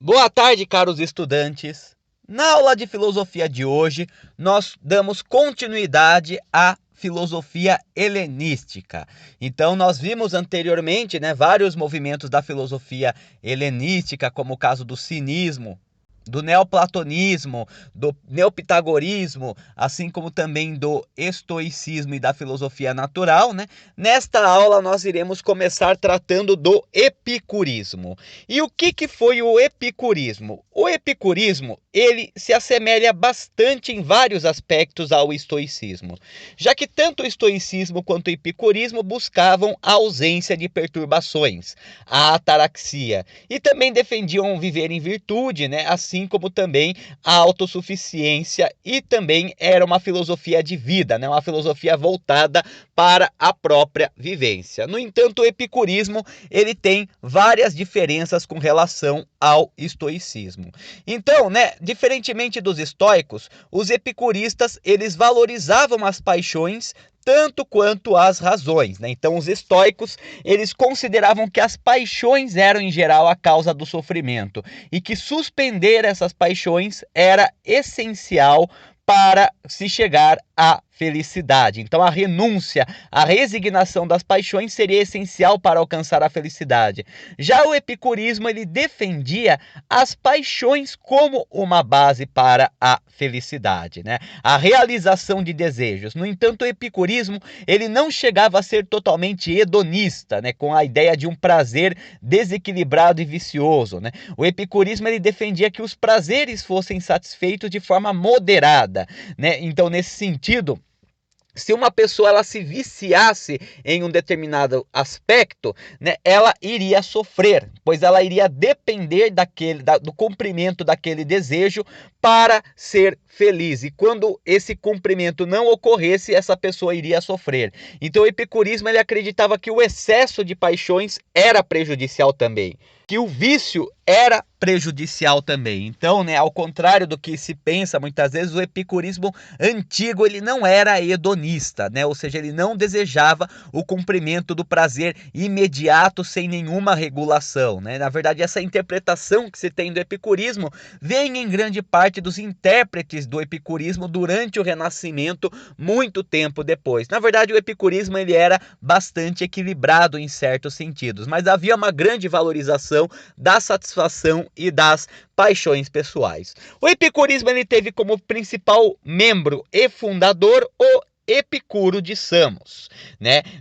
Boa tarde, caros estudantes. Na aula de filosofia de hoje, nós damos continuidade à filosofia helenística. Então, nós vimos anteriormente, vários movimentos da filosofia helenística, como o caso do cinismo, do neoplatonismo, do neopitagorismo, assim como também do estoicismo e da filosofia natural, Nesta aula nós iremos começar tratando do epicurismo. E o que foi o epicurismo? O epicurismo, ele se assemelha bastante em vários aspectos ao estoicismo, já que tanto o estoicismo quanto o epicurismo buscavam a ausência de perturbações, a ataraxia, e também defendiam viver em virtude, assim como também a autossuficiência, e também era uma filosofia de vida, uma filosofia voltada para a própria vivência. No entanto, o epicurismo ele tem várias diferenças com relação ao estoicismo. Então, diferentemente dos estoicos, os epicuristas eles valorizavam as paixões tanto quanto as razões, Então, os estoicos, eles consideravam que as paixões eram, em geral, a causa do sofrimento e que suspender essas paixões era essencial para se chegar à felicidade. Então, a renúncia, a resignação das paixões seria essencial para alcançar a felicidade. Já o epicurismo, ele defendia as paixões como uma base para a felicidade, A realização de desejos. No entanto, o epicurismo, ele não chegava a ser totalmente hedonista, com a ideia de um prazer desequilibrado e vicioso, O epicurismo, ele defendia que os prazeres fossem satisfeitos de forma moderada, Então, nesse sentido, se uma pessoa ela se viciasse em um determinado aspecto, ela iria sofrer, pois ela iria depender do cumprimento daquele desejo para ser feliz. E quando esse cumprimento não ocorresse, essa pessoa iria sofrer. Então o epicurismo ele acreditava que o excesso de paixões era prejudicial também, que o vício era prejudicial também. Então, ao contrário do que se pensa muitas vezes, o epicurismo antigo ele não era hedonista, Ou seja, ele não desejava o cumprimento do prazer imediato sem nenhuma regulação, Na verdade, essa interpretação que se tem do epicurismo vem em grande parte dos intérpretes do epicurismo durante o Renascimento, muito tempo depois. Na verdade, o epicurismo ele era bastante equilibrado em certos sentidos, mas havia uma grande valorização da satisfação e das paixões pessoais. O epicurismo ele teve como principal membro e fundador o Epicuro de Samos,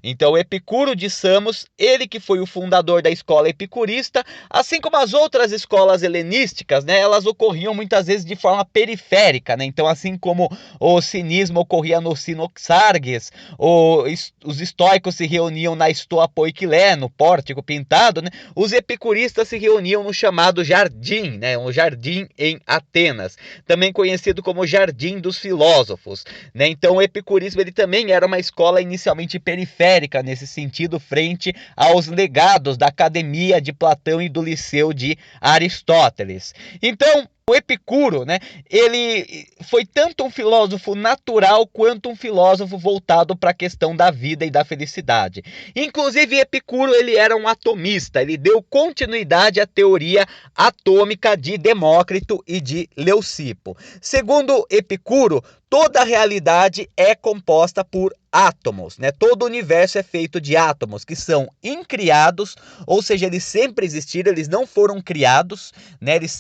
Então, o Epicuro de Samos, ele que foi o fundador da escola epicurista, assim como as outras escolas helenísticas, elas ocorriam muitas vezes de forma periférica, Então, assim como o cinismo ocorria no Sinoxargues, os estoicos se reuniam na Stoa Poikilé, no pórtico pintado, Os epicuristas se reuniam no chamado Jardim, um jardim em Atenas, também conhecido como Jardim dos Filósofos, Então, o epicurismo ele também era uma escola inicialmente periférica nesse sentido, frente aos legados da Academia de Platão e do Liceu de Aristóteles. Então, o Epicuro, ele foi tanto um filósofo natural quanto um filósofo voltado para a questão da vida e da felicidade. Inclusive, Epicuro ele era um atomista, ele deu continuidade à teoria atômica de Demócrito e de Leucipo. Segundo Epicuro, toda a realidade é composta por átomos, Todo o universo é feito de átomos que são incriados, ou seja, eles sempre existiram, eles não foram criados,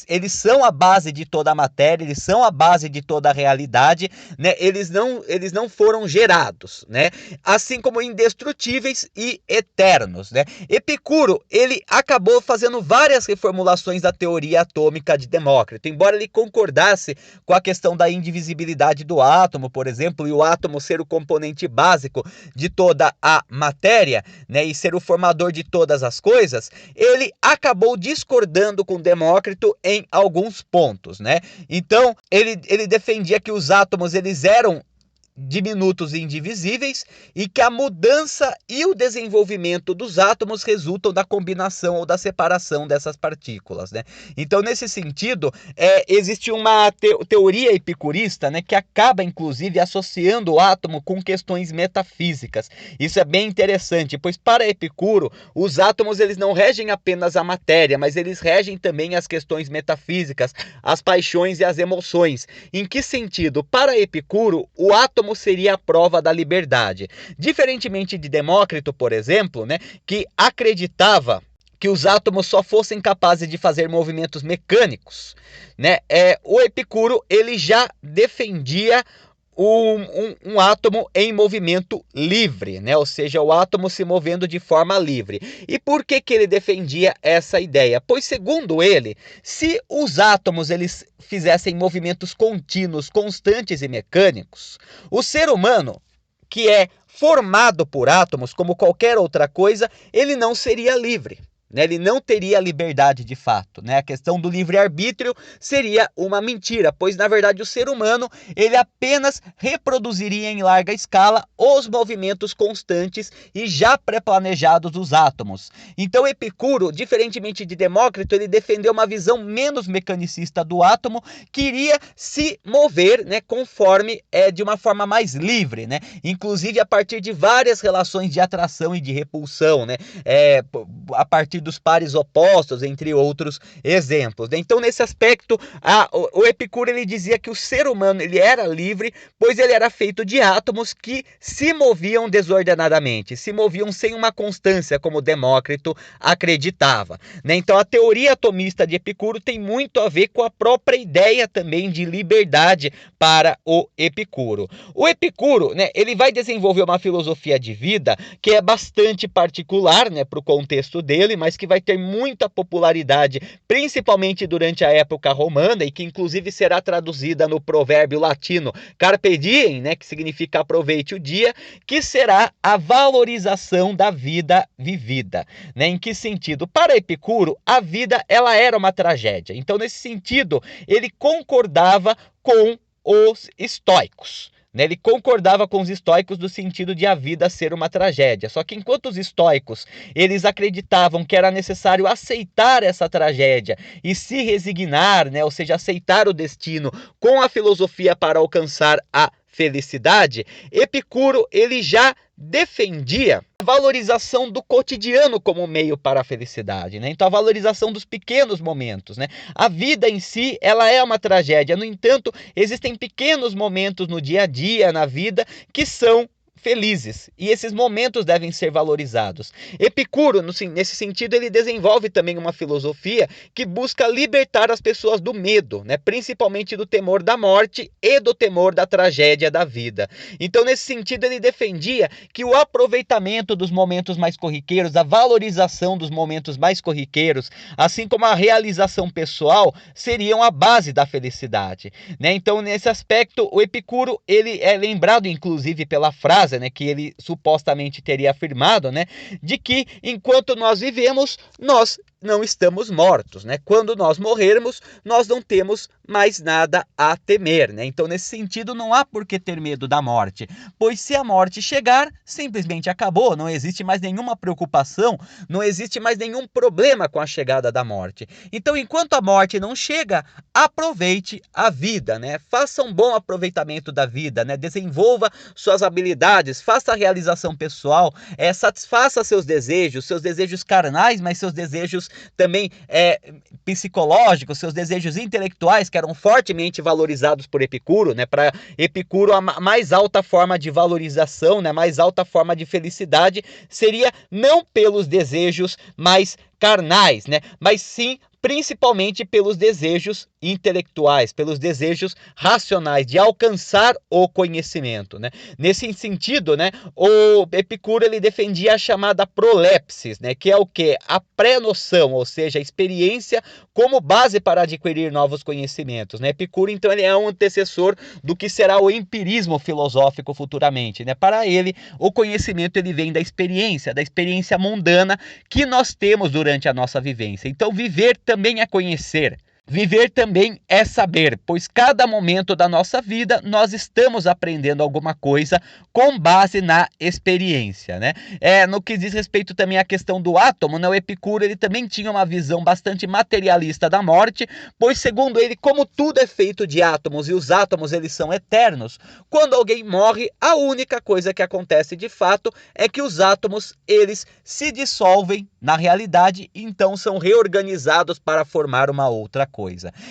Eles são a base de toda a matéria, eles são a base de toda a realidade, Eles não foram gerados, Assim como indestrutíveis e eternos, Epicuro, ele acabou fazendo várias reformulações da teoria atômica de Demócrito, embora ele concordasse com a questão da indivisibilidade do átomo, por exemplo, e o átomo ser o componente básico de toda a matéria, e ser o formador de todas as coisas, ele acabou discordando com Demócrito em alguns pontos, Então, ele defendia que os átomos eles eram diminutos e indivisíveis, e que a mudança e o desenvolvimento dos átomos resultam da combinação ou da separação dessas partículas, né? Então, nesse sentido, existe uma teoria epicurista, né, que acaba, inclusive, associando o átomo com questões metafísicas. Isso é bem interessante, pois para Epicuro, os átomos eles não regem apenas a matéria, mas eles regem também as questões metafísicas, as paixões e as emoções. Em que sentido? Para Epicuro, o átomo seria a prova da liberdade. Diferentemente de Demócrito, por exemplo, né, que acreditava que os átomos só fossem capazes de fazer movimentos mecânicos, né? O Epicuro ele já defendia um átomo em movimento livre, né? Ou seja, o átomo se movendo de forma livre. E por que ele defendia essa ideia? Pois, segundo ele, se os átomos eles fizessem movimentos contínuos, constantes e mecânicos, o ser humano, que é formado por átomos, como qualquer outra coisa, ele não seria livre. Ele não teria liberdade de fato, né? A questão do livre-arbítrio seria uma mentira, pois na verdade o ser humano ele apenas reproduziria em larga escala os movimentos constantes e já pré-planejados dos átomos. Então Epicuro, diferentemente de Demócrito, ele defendeu uma visão menos mecanicista do átomo, que iria se mover, né, conforme de uma forma mais livre, né? Inclusive a partir de várias relações de atração e de repulsão, né? A partir dos pares opostos, entre outros exemplos. Então, nesse aspecto, o Epicuro ele dizia que o ser humano ele era livre, pois ele era feito de átomos que se moviam desordenadamente, se moviam sem uma constância, como Demócrito acreditava, né? Então, a teoria atomista de Epicuro tem muito a ver com a própria ideia também de liberdade para o Epicuro. O Epicuro, né, ele vai desenvolver uma filosofia de vida que é bastante particular, né, para o contexto dele, mas que vai ter muita popularidade, principalmente durante a época romana, e que inclusive será traduzida no provérbio latino carpe diem, né, que significa aproveite o dia, que será a valorização da vida vivida, né? Em que sentido? Para Epicuro, a vida ela era uma tragédia. Então, nesse sentido, ele concordava com os estoicos. Ele concordava com os estoicos no sentido de a vida ser uma tragédia. Só que enquanto os estoicos eles acreditavam que era necessário aceitar essa tragédia e se resignar, né, ou seja, aceitar o destino com a filosofia para alcançar a felicidade, Epicuro ele já defendia a valorização do cotidiano como meio para a felicidade, né? Então a valorização dos pequenos momentos, né? A vida em si, ela é uma tragédia. No entanto, existem pequenos momentos no dia a dia, na vida, que são felizes, e esses momentos devem ser valorizados. Epicuro, nesse sentido, ele desenvolve também uma filosofia que busca libertar as pessoas do medo, né? Principalmente do temor da morte e do temor da tragédia da vida. Então, nesse sentido, ele defendia que o aproveitamento dos momentos mais corriqueiros, a valorização dos momentos mais corriqueiros, assim como a realização pessoal, seriam a base da felicidade, né? Então, nesse aspecto, o Epicuro ele é lembrado, inclusive, pela frase, né, que ele supostamente teria afirmado, né, de que enquanto nós vivemos, nós não estamos mortos, né? Quando nós morrermos, nós não temos mais nada a temer, né? Então, nesse sentido, não há por que ter medo da morte, pois se a morte chegar, simplesmente acabou, não existe mais nenhuma preocupação, não existe mais nenhum problema com a chegada da morte. Então, enquanto a morte não chega, aproveite a vida, né? Faça um bom aproveitamento da vida, né? Desenvolva suas habilidades, faça a realização pessoal, satisfaça seus desejos carnais, mas seus desejos também psicológicos, seus desejos intelectuais, que eram fortemente valorizados por Epicuro, né? Para Epicuro, a mais alta forma de valorização, né? A mais alta forma de felicidade seria não pelos desejos mais carnais, né? Mas sim principalmente pelos desejos intelectuais, pelos desejos racionais de alcançar o conhecimento, né? Nesse sentido, né, o Epicuro ele defendia a chamada prolepsis, né, que é o que? A pré-noção, ou seja, a experiência como base para adquirir novos conhecimentos, né? Epicuro, então, ele é um antecessor do que será o empirismo filosófico futuramente, né? Para ele, o conhecimento ele vem da experiência mundana que nós temos durante a nossa vivência. Então, viver também é conhecer. Viver também é saber, pois cada momento da nossa vida nós estamos aprendendo alguma coisa com base na experiência, né? No que diz respeito também à questão do átomo, né? O Epicuro ele também tinha uma visão bastante materialista da morte, pois segundo ele, como tudo é feito de átomos e os átomos eles são eternos, quando alguém morre, a única coisa que acontece de fato é que os átomos eles se dissolvem na realidade, então são reorganizados para formar uma outra coisa.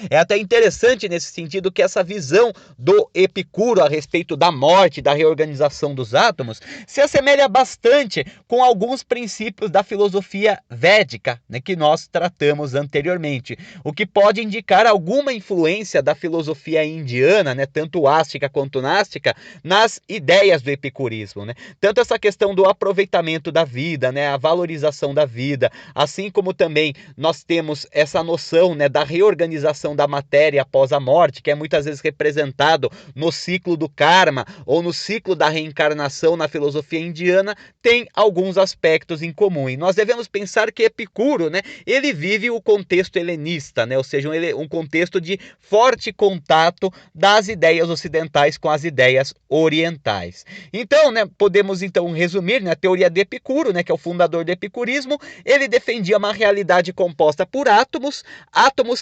É até interessante nesse sentido que essa visão do Epicuro a respeito da morte, da reorganização dos átomos, se assemelha bastante com alguns princípios da filosofia védica, né, que nós tratamos anteriormente, o que pode indicar alguma influência da filosofia indiana, né, tanto ástica quanto nástica, nas ideias do epicurismo, né? Tanto essa questão do aproveitamento da vida, né, a valorização da vida, assim como também nós temos essa noção, né, da reorganização da matéria após a morte, que é muitas vezes representado no ciclo do karma ou no ciclo da reencarnação na filosofia indiana, tem alguns aspectos em comum. E nós devemos pensar que Epicuro, né, ele vive o contexto helenista, né, ou seja, um contexto de forte contato das ideias ocidentais com as ideias orientais. Então, né, podemos então resumir, né, a teoria de Epicuro, né, que é o fundador do epicurismo. Ele defendia uma realidade composta por átomos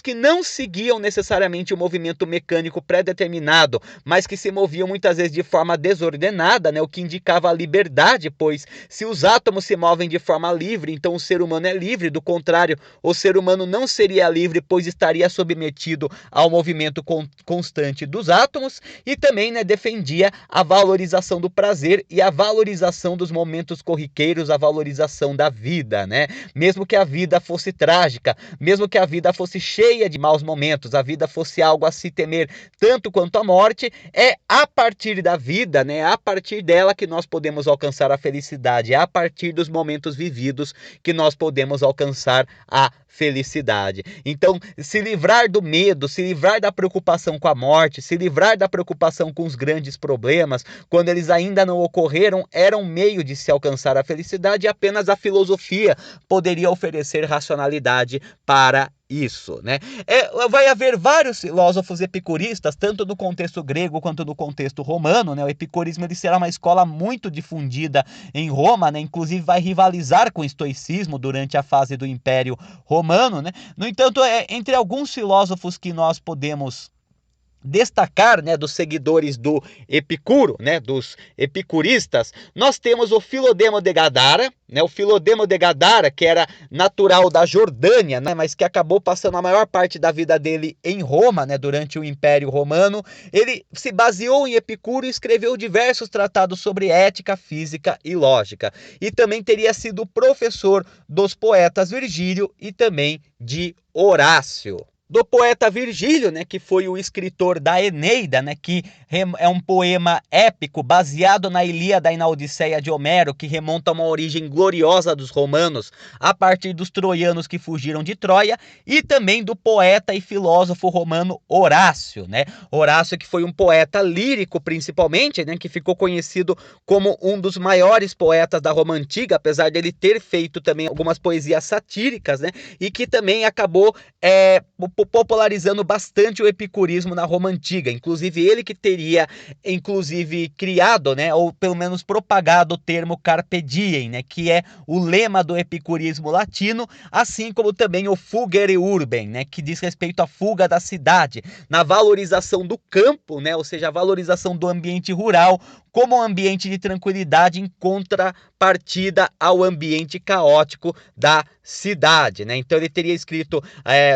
que não seguiam necessariamente o movimento mecânico pré-determinado, mas que se moviam muitas vezes de forma desordenada, né, o que indicava a liberdade, pois se os átomos se movem de forma livre, então o ser humano é livre, do contrário, o ser humano não seria livre, pois estaria submetido ao movimento constante dos átomos, e também, né, defendia a valorização do prazer e a valorização dos momentos corriqueiros, a valorização da vida, né? Mesmo que a vida fosse trágica, mesmo que a vida fosse cheia de maus momentos, a vida fosse algo a se temer tanto quanto a morte, é a partir da vida, né? A partir dela que nós podemos alcançar a felicidade, é a partir dos momentos vividos que nós podemos alcançar a felicidade. Então, se livrar do medo, se livrar da preocupação com a morte, se livrar da preocupação com os grandes problemas, quando eles ainda não ocorreram, era um meio de se alcançar a felicidade, e apenas a filosofia poderia oferecer racionalidade para isso, né? Vai haver vários filósofos epicuristas, tanto no contexto grego quanto no contexto romano, né? O epicurismo ele será uma escola muito difundida em Roma, né? Inclusive vai rivalizar com o estoicismo durante a fase do Império Romano, né? No entanto, entre alguns filósofos que nós podemos destacar, né, dos seguidores do Epicuro, né, dos epicuristas, nós temos o Filodemo de Gadara, né, o Filodemo de Gadara, que era natural da Jordânia, né, mas que acabou passando a maior parte da vida dele em Roma, né, durante o Império Romano. Ele se baseou em Epicuro e escreveu diversos tratados sobre ética, física e lógica. E também teria sido professor dos poetas Virgílio e também de Horácio. Do poeta Virgílio, né, que foi o escritor da Eneida, né, que é um poema épico baseado na Ilíada e na Odisseia de Homero, que remonta a uma origem gloriosa dos romanos a partir dos troianos que fugiram de Troia, e também do poeta e filósofo romano Horácio, né? Horácio, que foi um poeta lírico principalmente, né, que ficou conhecido como um dos maiores poetas da Roma Antiga, apesar dele ter feito também algumas poesias satíricas, né, e que também acabou popularizando bastante o epicurismo na Roma Antiga. Inclusive ele que teria criado, né, ou pelo menos propagado o termo carpe diem, né, que é o lema do epicurismo latino, assim como também o fugere urbem, né, que diz respeito à fuga da cidade, na valorização do campo, né, ou seja, a valorização do ambiente rural como um ambiente de tranquilidade em contrapartida ao ambiente caótico da cidade, né? Então ele teria escrito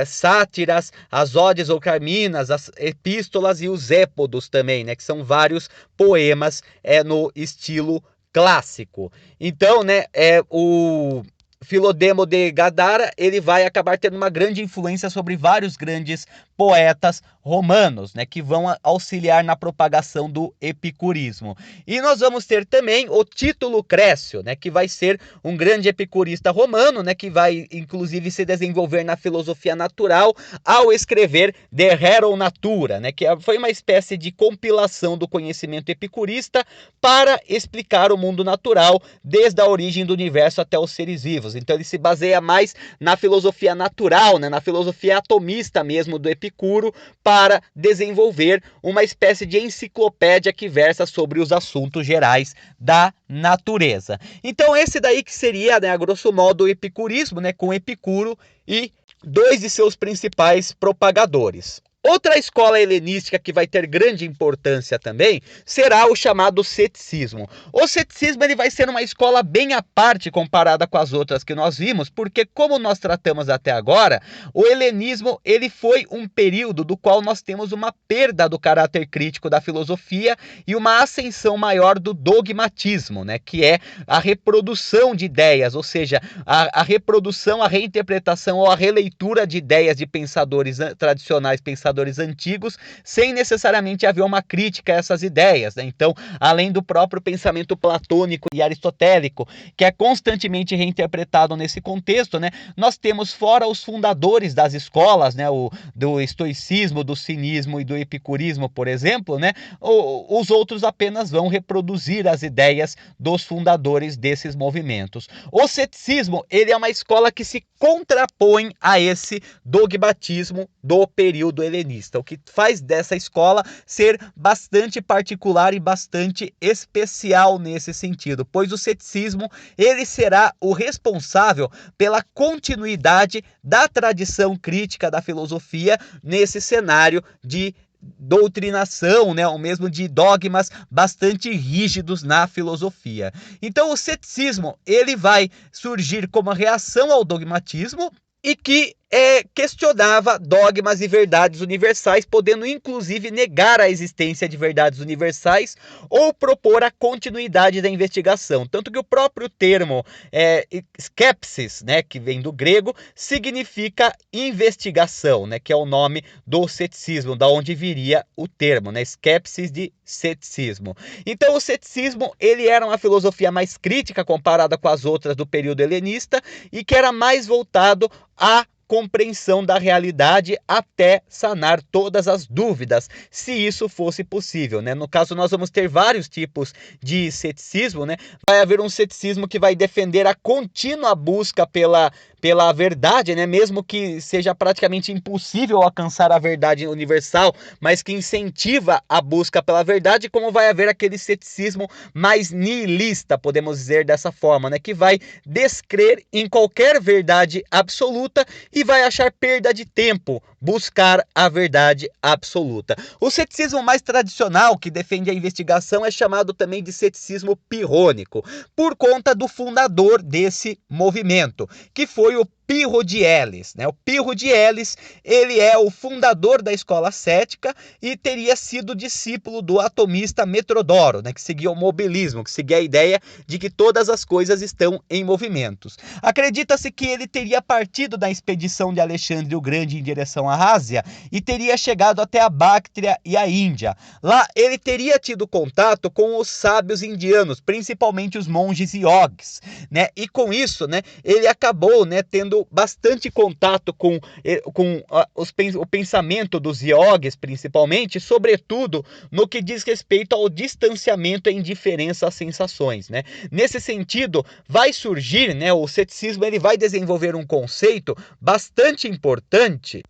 sátiras, as odes ou carminas, as epístolas e os épodos também, né? Que são vários poemas no estilo clássico. Então, né, o Filodemo de Gadara, ele vai acabar tendo uma grande influência sobre vários grandes poetas romanos, né, que vão auxiliar na propagação do epicurismo. E nós vamos ter também o Tito Lucrécio, né, que vai ser um grande epicurista romano, né, que vai inclusive se desenvolver na filosofia natural ao escrever De Rerum Natura, né, que foi uma espécie de compilação do conhecimento epicurista para explicar o mundo natural desde a origem do universo até os seres vivos. casos. Então ele se baseia mais na filosofia natural, né, na filosofia atomista mesmo do Epicuro, para desenvolver uma espécie de enciclopédia que versa sobre os assuntos gerais da natureza. Então esse daí que seria, né, a grosso modo, o epicurismo, né, com Epicuro e dois de seus principais propagadores. Outra escola helenística que vai ter grande importância também será o chamado ceticismo. O ceticismo ele vai ser uma escola bem à parte comparada com as outras que nós vimos, porque como nós tratamos até agora, o helenismo ele foi um período do qual nós temos uma perda do caráter crítico da filosofia e uma ascensão maior do dogmatismo, né, que é a reprodução de ideias, ou seja, a reprodução, a reinterpretação ou a releitura de ideias de pensadores tradicionais, pensadores antigos, sem necessariamente haver uma crítica a essas ideias, né? Então, além do próprio pensamento platônico e aristotélico, que é constantemente reinterpretado nesse contexto, né? Nós temos, fora os fundadores das escolas, né? Do estoicismo, do cinismo e do epicurismo, por exemplo, né? Os outros apenas vão reproduzir as ideias dos fundadores desses movimentos. O ceticismo, ele é uma escola que se contrapõe a esse dogmatismo do período helenista, o que faz dessa escola ser bastante particular e bastante especial nesse sentido, pois o ceticismo ele será o responsável pela continuidade da tradição crítica da filosofia nesse cenário de doutrinação, né, ou mesmo de dogmas bastante rígidos na filosofia. Então o ceticismo ele vai surgir como reação ao dogmatismo e que questionava dogmas e verdades universais, podendo inclusive negar a existência de verdades universais ou propor a continuidade da investigação. Tanto que o próprio termo skepsis, né, que vem do grego, significa investigação, né, que é o nome do ceticismo, da onde viria o termo, né, skepsis de ceticismo. Então o ceticismo ele era uma filosofia mais crítica comparada com as outras do período helenista e que era mais voltado à compreensão da realidade até sanar todas as dúvidas, se isso fosse possível, né? No caso, nós vamos ter vários tipos de ceticismo, né? Vai haver um ceticismo que vai defender a contínua busca pela verdade, né? Mesmo que seja praticamente impossível alcançar a verdade universal, mas que incentiva a busca pela verdade, como vai haver aquele ceticismo mais nihilista, podemos dizer dessa forma, né? Que vai descrer em qualquer verdade absoluta e vai achar perda de tempo buscar a verdade absoluta. O ceticismo mais tradicional, que defende a investigação, é chamado também de ceticismo pirrônico, por conta do fundador desse movimento, que foi o Pirro de Elis, né? O Pirro de Elis, ele é o fundador da escola cética e teria sido discípulo do atomista Metrodoro, né? Que seguia o mobilismo, que seguia a ideia de que todas as coisas estão em movimentos. Acredita-se que ele teria partido da expedição de Alexandre o Grande em direção à Ásia e teria chegado até a Báctria e a Índia. Lá ele teria tido contato com os sábios indianos, principalmente os monges yogis, né? E com isso, né, ele acabou, né, tendo bastante contato com o pensamento dos yogis, principalmente, sobretudo no que diz respeito ao distanciamento e indiferença às sensações, né? Nesse sentido, vai surgir, né, o ceticismo ele vai desenvolver um conceito bastante importante,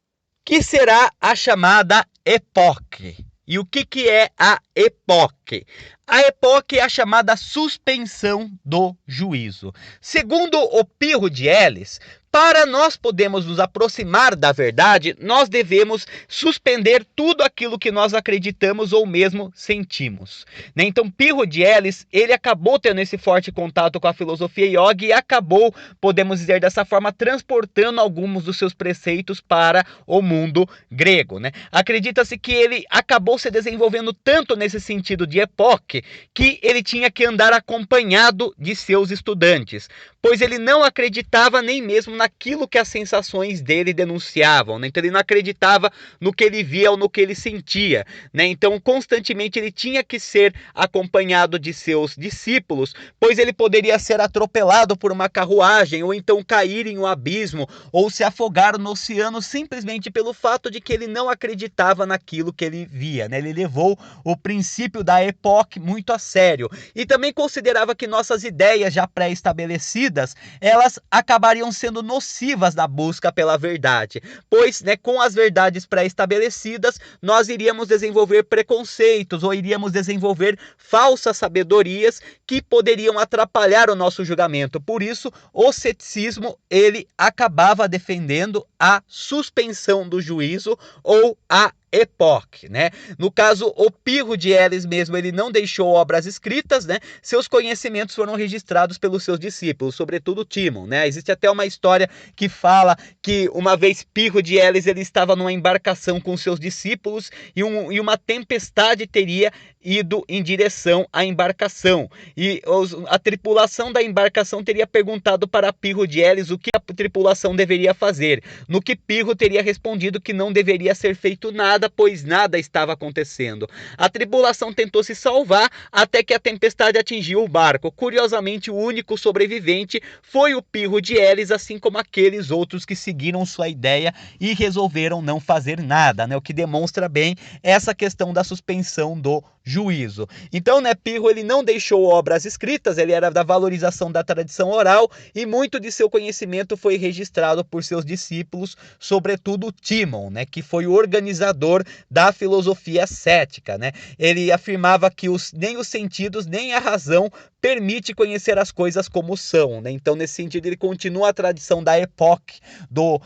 que será a chamada epoque. E o que é a epoque? A epoque é a chamada suspensão do juízo. Segundo o Pirro de Elis, para nós podermos nos aproximar da verdade, nós devemos suspender tudo aquilo que nós acreditamos ou mesmo sentimos, né? Então, Pirro de Elis, ele acabou tendo esse forte contato com a filosofia yoga e acabou, podemos dizer dessa forma, transportando alguns dos seus preceitos para o mundo grego, né? Acredita-se que ele acabou se desenvolvendo tanto nesse sentido de epoque que ele tinha que andar acompanhado de seus estudantes, pois ele não acreditava nem mesmo naquilo que as sensações dele denunciavam, né? Então ele não acreditava no que ele via ou no que ele sentia, né? Então constantemente ele tinha que ser acompanhado de seus discípulos, pois ele poderia ser atropelado por uma carruagem ou então cair em um abismo ou se afogar no oceano simplesmente pelo fato de que ele não acreditava naquilo que ele via, né? Ele levou o princípio da epoque muito a sério e também considerava que nossas ideias já pré-estabelecidas estabelecidas, elas acabariam sendo nocivas na busca pela verdade, pois, né, com as verdades pré-estabelecidas, nós iríamos desenvolver preconceitos ou iríamos desenvolver falsas sabedorias que poderiam atrapalhar o nosso julgamento. Por isso, o ceticismo, ele acabava defendendo a suspensão do juízo ou a epoque, né? No caso, o Pirro de Elis mesmo, ele não deixou obras escritas, né? Seus conhecimentos foram registrados pelos seus discípulos, sobretudo Timon, né? Existe até uma história que fala que uma vez Pirro de Elis, ele estava numa embarcação com seus discípulos e uma tempestade teria ido em direção à embarcação. E a tripulação da embarcação teria perguntado para Pirro de Elis o que a tripulação deveria fazer, no que Pirro teria respondido que não deveria ser feito nada, pois nada estava acontecendo. A tripulação tentou se salvar até que a tempestade atingiu o barco. Curiosamente, o único sobrevivente foi o Pirro de Elis, assim como aqueles outros que seguiram sua ideia e resolveram não fazer nada, né? O que demonstra bem essa questão da suspensão do juízo. Então, né, Pirro, ele não deixou obras escritas, ele era da valorização da tradição oral e muito de seu conhecimento foi registrado por seus discípulos, sobretudo Timon, né, que foi o organizador da filosofia cética, né? Ele afirmava que nem os sentidos nem a razão permite conhecer as coisas como são, né? Então, nesse sentido, ele continua a tradição da epoque do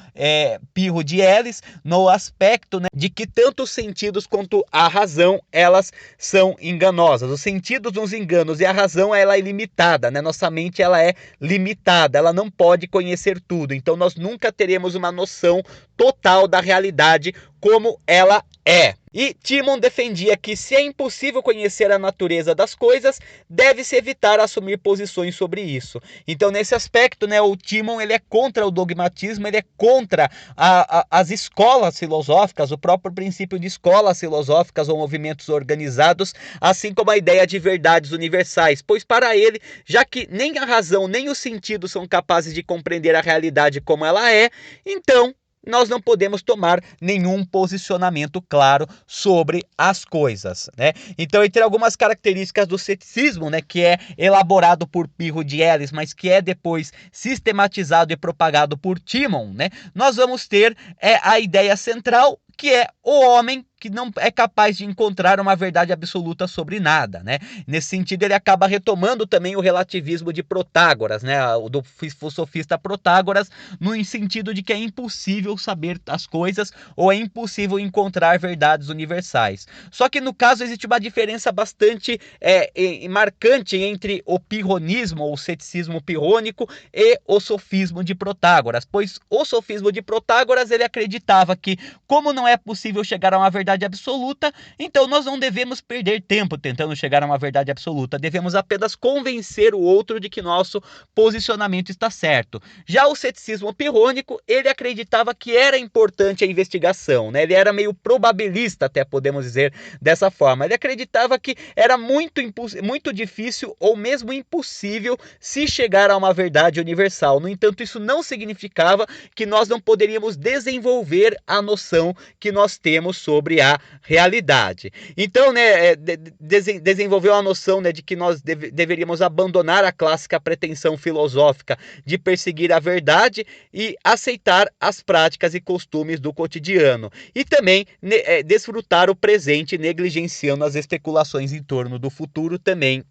Pirro de Elis, no aspecto, né, de que tanto os sentidos quanto a razão, elas são enganosas. Os sentidos nos enganos e a razão, ela é limitada, né? Nossa mente, ela é limitada, ela não pode conhecer tudo. Então, nós nunca teremos uma noção total da realidade como ela é. E Timon defendia que se é impossível conhecer a natureza das coisas, deve-se evitar assumir posições sobre isso. Então, nesse aspecto, né, o Timon, ele é contra o dogmatismo, ele é contra as escolas filosóficas, o próprio princípio de escolas filosóficas ou movimentos organizados, assim como a ideia de verdades universais, pois para ele, já que nem a razão nem os sentidos são capazes de compreender a realidade como ela é, então nós não podemos tomar nenhum posicionamento claro sobre as coisas, né? Então, entre algumas características do ceticismo, né, que é elaborado por Pirro de Elis, mas que é depois sistematizado e propagado por Timon, né, nós vamos ter a ideia central, que é o homem que não é capaz de encontrar uma verdade absoluta sobre nada, né? Nesse sentido, ele acaba retomando também o relativismo de Protágoras, né? O do sofista Protágoras, no sentido de que é impossível saber as coisas ou é impossível encontrar verdades universais. Só que no caso existe uma diferença bastante marcante entre o pirronismo ou o ceticismo pirrônico e o sofismo de Protágoras, pois o sofismo de Protágoras, ele acreditava que, como não é possível chegar a uma verdade absoluta, então nós não devemos perder tempo tentando chegar a uma verdade absoluta, devemos apenas convencer o outro de que nosso posicionamento está certo. Já o ceticismo pirrônico, ele acreditava que era importante a investigação, né? Ele era meio probabilista, até podemos dizer dessa forma. Ele acreditava que era muito difícil ou mesmo impossível se chegar a uma verdade universal. No entanto, isso não significava que nós não poderíamos desenvolver a noção que nós temos sobre a realidade. Então, né, desenvolveu a noção, né, de que nós deveríamos abandonar a clássica pretensão filosófica de perseguir a verdade e aceitar as práticas e costumes do cotidiano. E também desfrutar o presente, negligenciando as especulações em torno do futuro também.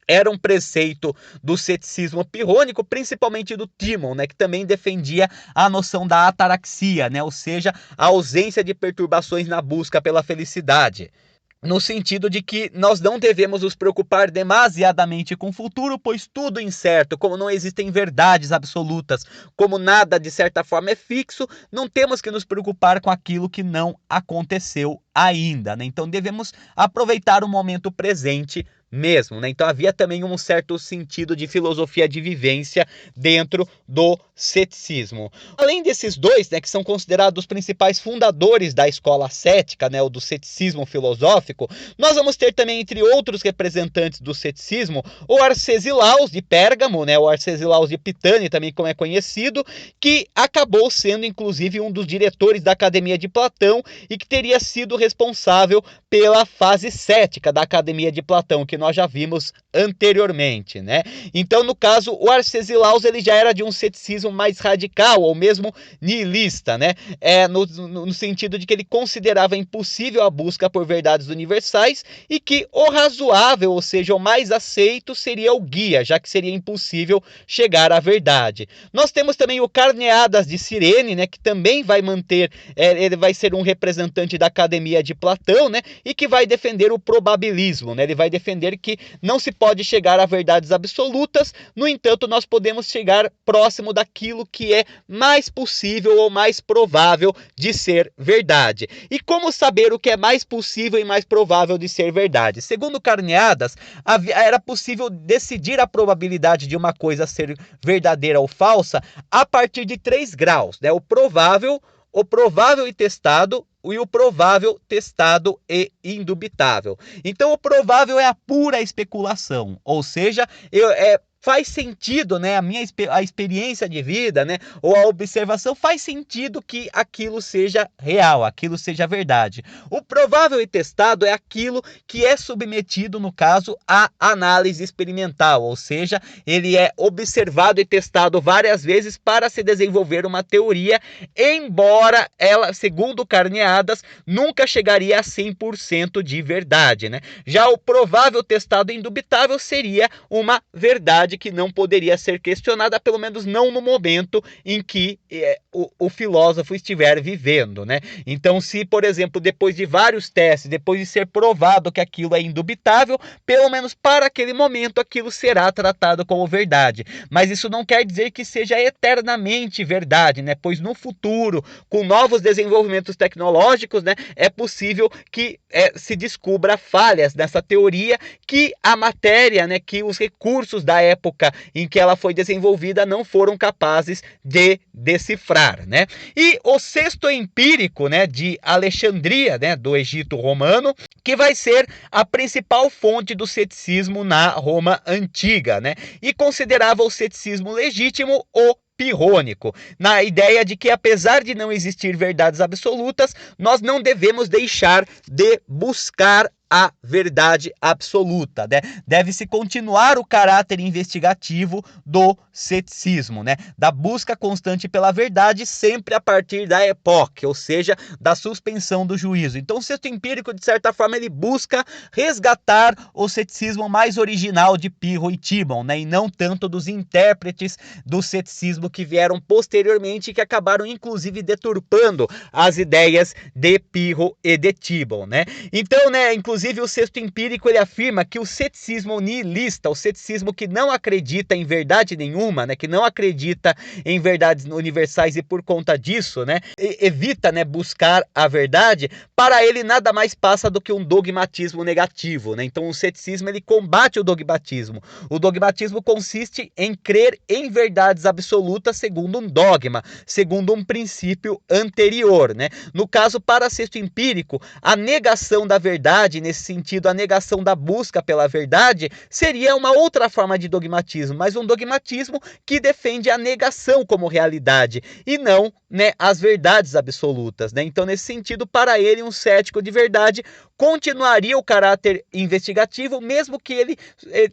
Era um preceito do ceticismo pirrônico, principalmente do Timon, né, que também defendia a noção da ataraxia, né, ou seja, a ausência de perturbações na busca pela felicidade. No sentido de que nós não devemos nos preocupar demasiadamente com o futuro, pois tudo é incerto, como não existem verdades absolutas, como nada de certa forma é fixo, não temos que nos preocupar com aquilo que não aconteceu ainda, né? Então devemos aproveitar o momento presente mesmo, né? Então havia também um certo sentido de filosofia de vivência dentro do ceticismo. Além desses dois, né, que são considerados os principais fundadores da escola cética, né, ou do ceticismo filosófico, nós vamos ter também, entre outros representantes do ceticismo, o Arcesilaus de Pérgamo, né, o Arcesilaus de Pitane, também como é conhecido, que acabou sendo inclusive um dos diretores da Academia de Platão e que teria sido responsável pela fase cética da Academia de Platão, que nós já vimos anteriormente, né? Então, no caso, o Arcesilaus ele já era de um ceticismo mais radical, ou mesmo nihilista, né? No sentido de que ele considerava impossível a busca por verdades universais e que o razoável, ou seja, o mais aceito, seria o guia, já que seria impossível chegar à verdade. Nós temos também o Carneadas de Cirene, né, que também vai manter, ele vai ser um representante da Academia de Platão, né, e que vai defender o probabilismo, né? Ele vai defender que não se pode chegar a verdades absolutas, no entanto, nós podemos chegar próximo daquilo que é mais possível ou mais provável de ser verdade. E como saber o que é mais possível e mais provável de ser verdade? Segundo Carneadas, era possível decidir a probabilidade de uma coisa ser verdadeira ou falsa a partir de 3 graus, né? O provável e testado, e o provável, testado e indubitável. Então, o provável é a pura especulação, ou seja, faz sentido, né? A experiência de vida, né? Ou a observação faz sentido que aquilo seja real, aquilo seja verdade. O provável e testado é aquilo que é submetido, no caso, à análise experimental, ou seja, ele é observado e testado várias vezes para se desenvolver uma teoria, embora ela, segundo Carneadas, nunca chegaria a 100% de verdade, né? Já o provável, testado e indubitável seria uma verdade que não poderia ser questionada, pelo menos não no momento em que o filósofo estiver vivendo, né? Então, se, por exemplo, depois de vários testes, depois de ser provado que aquilo é indubitável, pelo menos para aquele momento aquilo será tratado como verdade. Mas isso não quer dizer que seja eternamente verdade, né? Pois no futuro, com novos desenvolvimentos tecnológicos, né, é possível que se descubra falhas nessa teoria, que a matéria, né, que os recursos da época em que ela foi desenvolvida não foram capazes de decifrar, né? E o sexto empírico, né, de Alexandria, né, do Egito romano, que vai ser a principal fonte do ceticismo na Roma antiga, né? E considerava o ceticismo legítimo o pirrônico, na ideia de que, apesar de não existir verdades absolutas, nós não devemos deixar de buscar a verdade absoluta, né? Deve-se continuar o caráter investigativo do ceticismo, né? Da busca constante pela verdade, sempre a partir da epoque, ou seja, da suspensão do juízo. Então, o sexto empírico, de certa forma, ele busca resgatar o ceticismo mais original de Pirro e Timon, né? E não tanto dos intérpretes do ceticismo que vieram posteriormente e que acabaram, inclusive, deturpando as ideias de Pirro e de Timon, né? Então, né, inclusive, o sexto empírico ele afirma que o ceticismo nihilista, o ceticismo que não acredita em verdade nenhuma, né, que não acredita em verdades universais e por conta disso, né, evita, né, buscar a verdade, para ele nada mais passa do que um dogmatismo negativo, né? Então o ceticismo ele combate o dogmatismo. O dogmatismo consiste em crer em verdades absolutas segundo um dogma, segundo um princípio anterior, né? No caso, para sexto empírico, a negação da verdade, nesse sentido, a negação da busca pela verdade, seria uma outra forma de dogmatismo, mas um dogmatismo que defende a negação como realidade e não, né, as verdades absolutas, né? Então, nesse sentido, para ele, um cético de verdade continuaria o caráter investigativo, mesmo que ele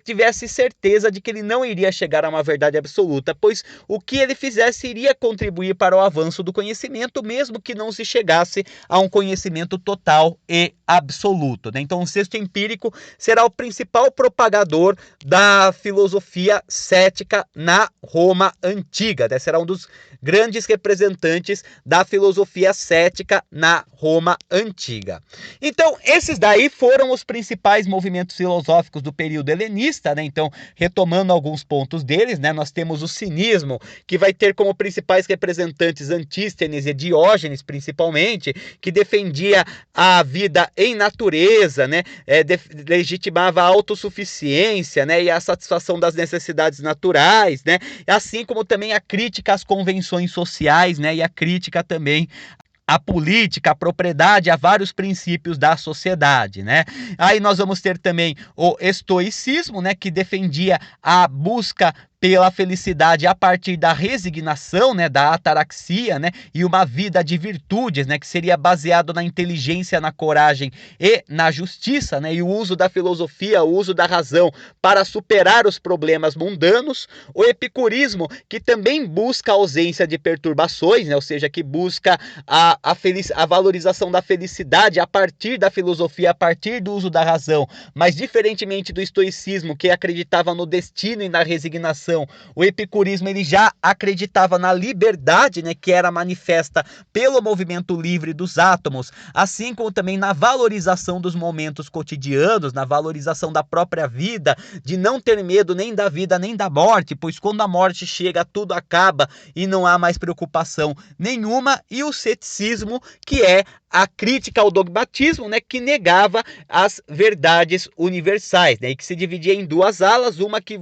tivesse certeza de que ele não iria chegar a uma verdade absoluta, pois o que ele fizesse iria contribuir para o avanço do conhecimento, mesmo que não se chegasse a um conhecimento total e absoluto, né? Então, o sexto empírico será o principal propagador da filosofia cética na Roma antiga, né? Será um dos grandes representantes da filosofia cética na Roma antiga. Então, esses daí foram os principais movimentos filosóficos do período helenista, né? Então, retomando alguns pontos deles, né? Nós temos o cinismo, que vai ter como principais representantes Antístenes e Diógenes, principalmente, que defendia a vida em natureza, né? Legitimava a autossuficiência, né? E a satisfação das necessidades naturais, né? Assim como também a crítica às convenções sociais, né? E a crítica também a política, a propriedade, a vários princípios da sociedade, né? Aí nós vamos ter também o estoicismo, né, que defendia a busca pela felicidade a partir da resignação, né, da ataraxia, né, e uma vida de virtudes, né, que seria baseado na inteligência, na coragem e na justiça, né, e o uso da filosofia, o uso da razão para superar os problemas mundanos. O epicurismo, que também busca a ausência de perturbações, né, ou seja, que busca a valorização da felicidade a partir da filosofia, a partir do uso da razão, mas diferentemente do estoicismo, que acreditava no destino e na resignação, o epicurismo ele já acreditava na liberdade, né, que era manifesta pelo movimento livre dos átomos, assim como também na valorização dos momentos cotidianos, na valorização da própria vida, de não ter medo nem da vida nem da morte, pois quando a morte chega tudo acaba e não há mais preocupação nenhuma. E o ceticismo, que é a crítica ao dogmatismo, né, que negava as verdades universais, né, e que se dividia em duas alas, uma que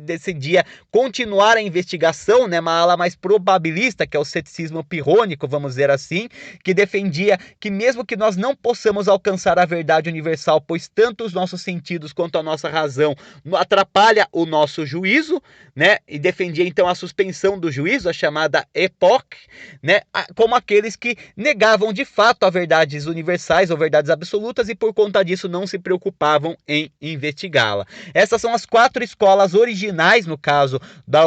decidia continuar a investigação, né, uma ala mais probabilista, que é o ceticismo pirrônico, vamos dizer assim, que defendia que mesmo que nós não possamos alcançar a verdade universal, pois tanto os nossos sentidos quanto a nossa razão atrapalha o nosso juízo, né, e defendia então a suspensão do juízo, a chamada époque, né, como aqueles que negavam de fato a verdades universais ou verdades absolutas e por conta disso não se preocupavam em investigá-la. Essas são as 4 escolas originais no caso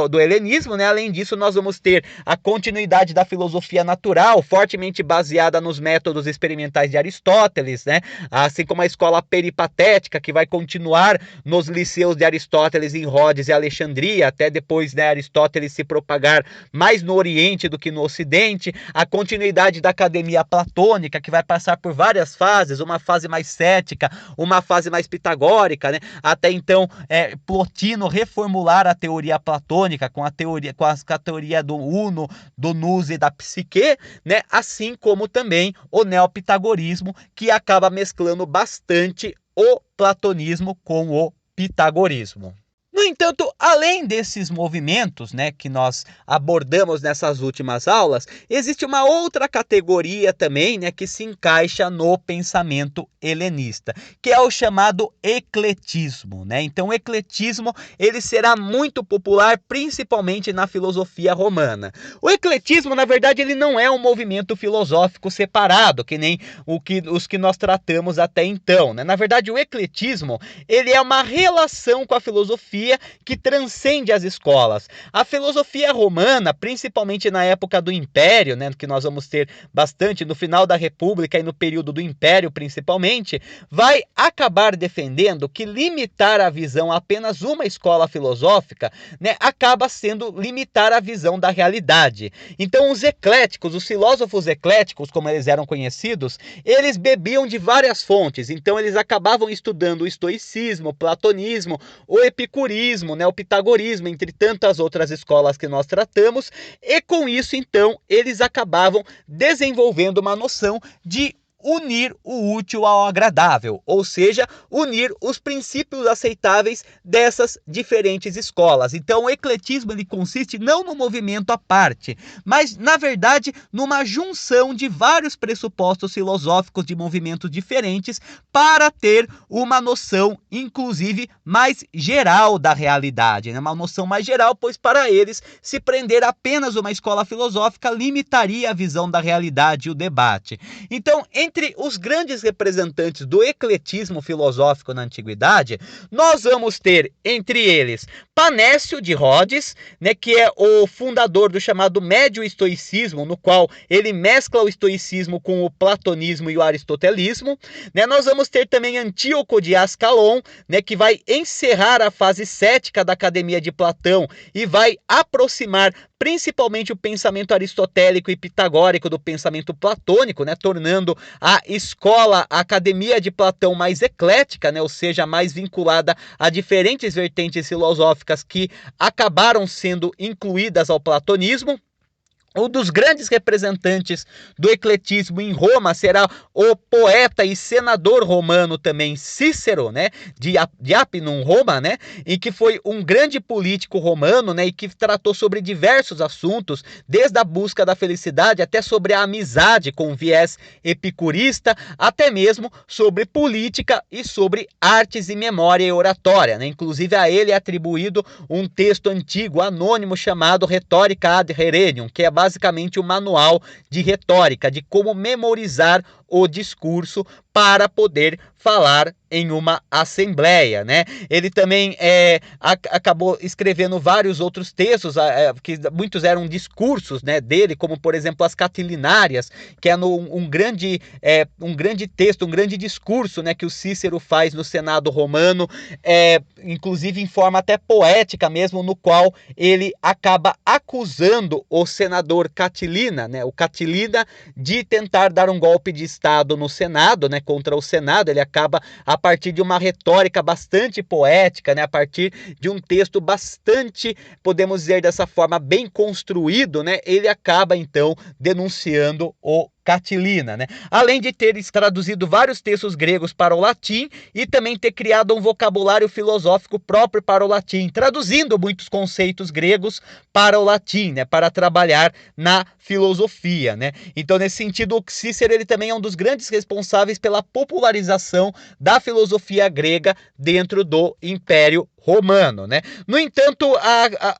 do helenismo, né? Além disso, nós vamos ter a continuidade da filosofia natural, fortemente baseada nos métodos experimentais de Aristóteles, né? Assim como a escola peripatética, que vai continuar nos liceus de Aristóteles em Rhodes e Alexandria, até depois, né, Aristóteles se propagar mais no Oriente do que no Ocidente, a continuidade da academia platônica, que vai passar por várias fases, uma fase mais cética, uma fase mais pitagórica, né? Até então Plotino reformular a teoria platônica com a teoria do uno, do nous e da psique, né? Assim como também o neopitagorismo, que acaba mesclando bastante o platonismo com o pitagorismo. No entanto, além desses movimentos, né, que nós abordamos nessas últimas aulas, existe uma outra categoria também, né, que se encaixa no pensamento helenista, que é o chamado ecletismo, né? Então, o ecletismo ele será muito popular, principalmente na filosofia romana. O ecletismo, na verdade, ele não é um movimento filosófico separado, que nem os que nós tratamos até então, né? Na verdade, o ecletismo ele é uma relação com a filosofia que transcende as escolas. A filosofia romana, principalmente na época do Império, né, que nós vamos ter bastante no final da República e no período do Império principalmente, vai acabar defendendo que limitar a visão a apenas uma escola filosófica, né, acaba sendo limitar a visão da realidade. Então os ecléticos, os filósofos ecléticos, como eles eram conhecidos, eles bebiam de várias fontes, então eles acabavam estudando o estoicismo, o platonismo, o epicurismo, né, o pitagorismo, entre tantas outras escolas que nós tratamos, e com isso, então, eles acabavam desenvolvendo uma noção de unir o útil ao agradável, ou seja, unir os princípios aceitáveis dessas diferentes escolas. Então, o ecletismo ele consiste não no movimento à parte, mas, na verdade, numa junção de vários pressupostos filosóficos de movimentos diferentes para ter uma noção, inclusive, mais geral da realidade, né? Uma noção mais geral, pois para eles, se prender apenas uma escola filosófica limitaria a visão da realidade e o debate. Então, entre os grandes representantes do ecletismo filosófico na antiguidade, nós vamos ter entre eles Panécio de Rhodes, né, que é o fundador do chamado médio estoicismo, no qual ele mescla o estoicismo com o platonismo e o aristotelismo, né? Nós vamos ter também Antíoco de Ascalon, né, que vai encerrar a fase cética da Academia de Platão e vai aproximar principalmente o pensamento aristotélico e pitagórico do pensamento platônico, né, tornando a escola, a Academia de Platão mais eclética, né, ou seja, mais vinculada a diferentes vertentes filosóficas que acabaram sendo incluídas ao platonismo. Um dos grandes representantes do ecletismo em Roma será o poeta e senador romano também Cícero, né, de Appium, Roma, né, e que foi um grande político romano, né, e que tratou sobre diversos assuntos, desde a busca da felicidade até sobre a amizade com viés epicurista, até mesmo sobre política e sobre artes e memória e oratória, né. Inclusive a ele é atribuído um texto antigo anônimo chamado Rhetorica ad Herennium, que é basicamente um manual de retórica, de como memorizar o discurso para poder falar em uma assembleia, né? Ele também acabou escrevendo vários outros textos, que muitos eram discursos, né, dele, como por exemplo as Catilinárias, que é um grande texto, um grande discurso, né, que o Cícero faz no Senado romano, inclusive em forma até poética mesmo, no qual ele acaba acusando o senador Catilina, né, o Catilina, de tentar dar um golpe de Estado no Senado, né, contra o Senado. Ele acaba, a partir de uma retórica bastante poética, né, a partir de um texto bastante, podemos dizer dessa forma, bem construído, né, ele acaba então denunciando o Catilina, né? Além de ter traduzido vários textos gregos para o latim e também ter criado um vocabulário filosófico próprio para o latim, traduzindo muitos conceitos gregos para o latim, né, para trabalhar na filosofia, né? Então, nesse sentido, o Cícero ele também é um dos grandes responsáveis pela popularização da filosofia grega dentro do Império Romano, né? No entanto,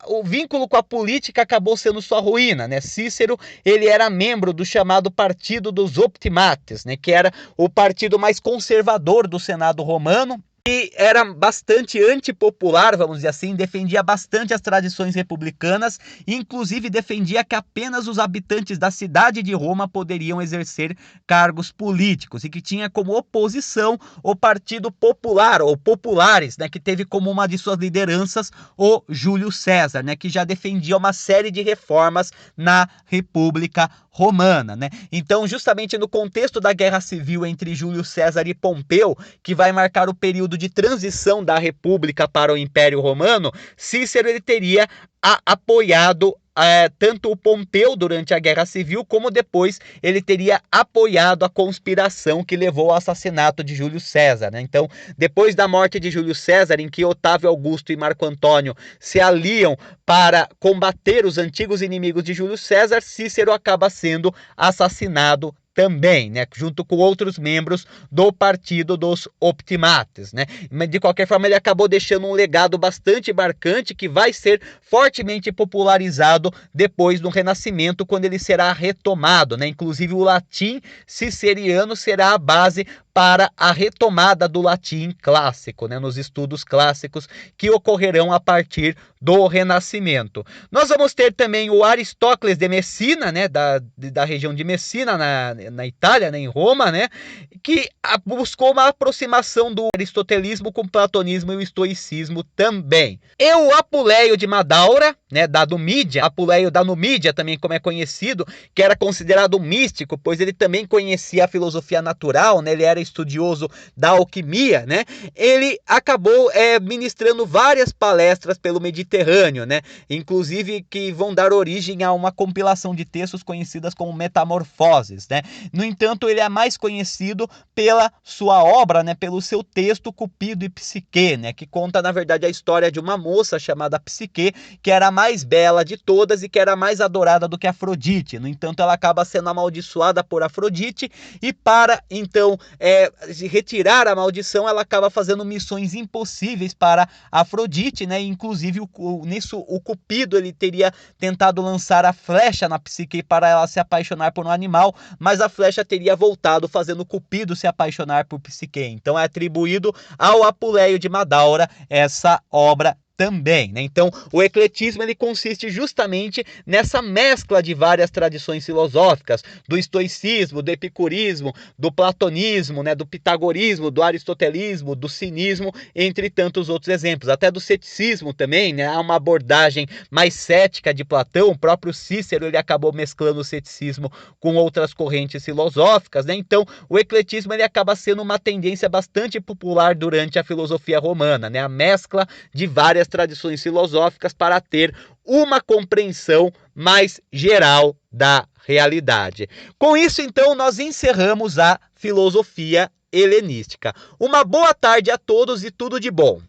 o vínculo com a política acabou sendo sua ruína, né? Cícero ele era membro do chamado Partido dos Optimates, né? Que era o partido mais conservador do Senado romano, e era bastante antipopular, vamos dizer assim, defendia bastante as tradições republicanas e inclusive defendia que apenas os habitantes da cidade de Roma poderiam exercer cargos políticos, e que tinha como oposição o Partido Popular, ou Populares, né, que teve como uma de suas lideranças o Júlio César, né, que já defendia uma série de reformas na República Romana, né? Então, justamente no contexto da Guerra Civil entre Júlio César e Pompeu, que vai marcar o período de transição da República para o Império Romano, Cícero ele teria apoiado tanto o Pompeu durante a Guerra Civil, como depois ele teria apoiado a conspiração que levou ao assassinato de Júlio César, né? Então, depois da morte de Júlio César, em que Otávio Augusto e Marco Antônio se aliam para combater os antigos inimigos de Júlio César, Cícero acaba sendo assassinado também, né, junto com outros membros do Partido dos Optimates, né? Mas de qualquer forma ele acabou deixando um legado bastante marcante que vai ser fortemente popularizado depois do Renascimento, quando ele será retomado, né? Inclusive o latim ciceriano será a base para a retomada do latim clássico, né, nos estudos clássicos que ocorrerão a partir do Renascimento. Nós vamos ter também o Aristócles de Messina, né, da região de Messina, na Itália, né, em Roma, né, que buscou uma aproximação do aristotelismo com o platonismo e o estoicismo também. E o Apuleio de Madaura, né, da Numídia, Apuleio da Numídia também, como é conhecido, que era considerado místico, pois ele também conhecia a filosofia natural, né, ele era estudioso da alquimia, né? Ele acabou ministrando várias palestras pelo Mediterrâneo, né? Inclusive que vão dar origem a uma compilação de textos conhecidas como Metamorfoses, né? No entanto, ele é mais conhecido pela sua obra, né? Pelo seu texto Cupido e Psique, né? Que conta, na verdade, a história de uma moça chamada Psique, que era a mais bela de todas e que era mais adorada do que Afrodite. No entanto, ela acaba sendo amaldiçoada por Afrodite e para, então, retirar a maldição, ela acaba fazendo missões impossíveis para Afrodite, né? Inclusive, nisso, o Cupido ele teria tentado lançar a flecha na Psique para ela se apaixonar por um animal, mas a flecha teria voltado, fazendo Cupido se apaixonar por Psique. Então, é atribuído ao Apuleio de Madaura essa obra também, né? Então, o ecletismo ele consiste justamente nessa mescla de várias tradições filosóficas, do estoicismo, do epicurismo, do platonismo, né, do pitagorismo, do aristotelismo, do cinismo, entre tantos outros exemplos. Até do ceticismo também, né? Há uma abordagem mais cética de Platão. O próprio Cícero ele acabou mesclando o ceticismo com outras correntes filosóficas, né? Então, o ecletismo ele acaba sendo uma tendência bastante popular durante a filosofia romana, né? A mescla de várias tradições filosóficas para ter uma compreensão mais geral da realidade. Com isso, então, nós encerramos a filosofia helenística. Uma boa tarde a todos e tudo de bom.